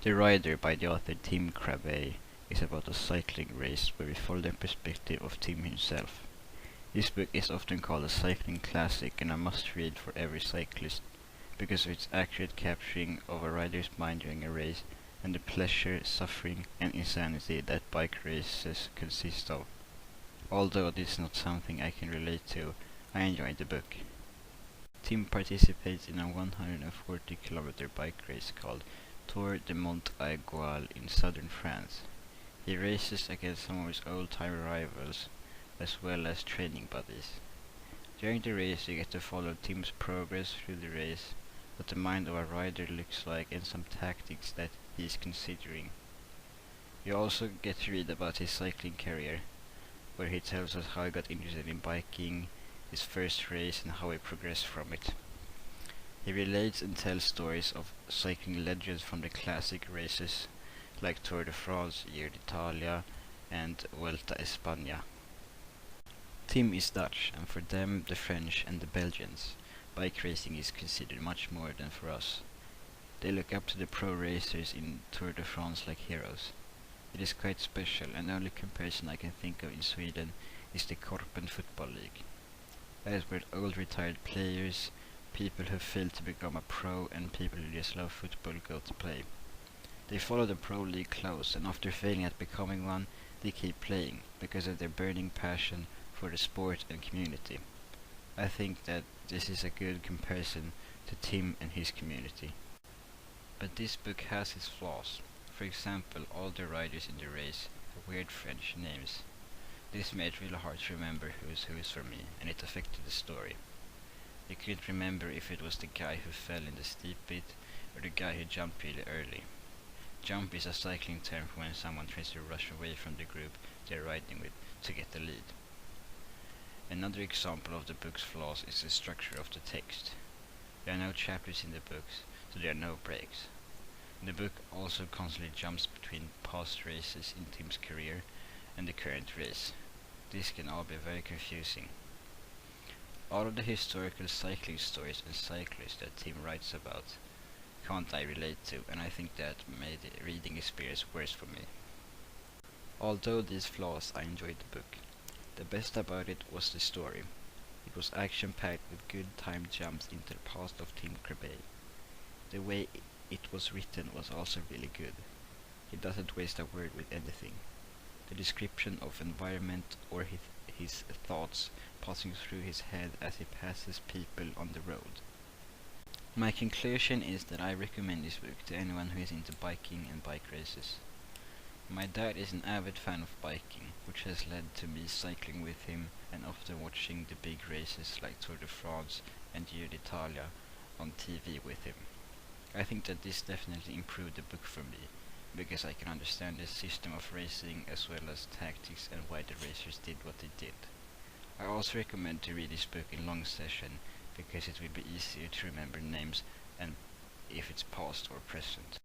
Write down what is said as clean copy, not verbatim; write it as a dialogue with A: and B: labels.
A: The Rider by the author Tim Crabbe is about a cycling race where we follow the perspective of Tim himself. This book is often called a cycling classic and a must-read for every cyclist because of its accurate capturing of a rider's mind during a race and the pleasure, suffering, and insanity that bike races consist of. Although this is not something I can relate to, I enjoyed the book. Tim participates in a 140-kilometer bike race called Tour de Mont Aiguille in southern France. He races against some of his old-time rivals as well as training buddies. During the race you get to follow Tim's progress through the race, what the mind of a rider looks like and some tactics that he is considering. You also get to read about his cycling career, where he tells us how he got interested in biking, his first race and how he progressed from it. He relates and tells stories of cycling legends from the classic races like Tour de France, Giro d'Italia and Vuelta a España. Tim is Dutch, and for them, the French and the Belgians, bike racing is considered much more than for us. They look up to the pro racers in Tour de France like heroes. It is quite special, and the only comparison I can think of in Sweden is the Korpen football league. That is where old retired players, people who failed to become a pro, and people who just love football go to play. They follow the pro league close, and after failing at becoming one, they keep playing because of their burning passion for the sport and community. I think that this is a good comparison to Tim and his community. But this book has its flaws. For example, all the riders in the race have weird French names. This made it really hard to remember who is for me, and it affected the story. I couldn't remember if it was the guy who fell in the steep bit or the guy who jumped really early. Jump is a cycling term for when someone tries to rush away from the group they're riding with to get the lead. Another example of the book's flaws is the structure of the text. There are no chapters in the books, so there are no breaks. The book also constantly jumps between past races in Tim's career and the current race. This can all be very confusing. All of the historical cycling stories and cyclists that Tim writes about can't I relate to, and I think that made the reading experience worse for me. Although these flaws, I enjoyed the book. The best about it was the story. It was action-packed with good timed jumps into the past of Tim Crabbe. The way it was written was also really good. He doesn't waste a word with anything. The description of environment or his thoughts passing through his head as he passes people on the road. My conclusion is that I recommend this book to anyone who is into biking and bike races. My dad is an avid fan of biking, which has led to me cycling with him and often watching the big races like Tour de France and Giro d'Italia on TV with him. I think that this definitely improved the book for me, because I can understand the system of racing as well as tactics and why the racers did what they did. I also recommend to read this book in long session, because it will be easier to remember names and if it's past or present.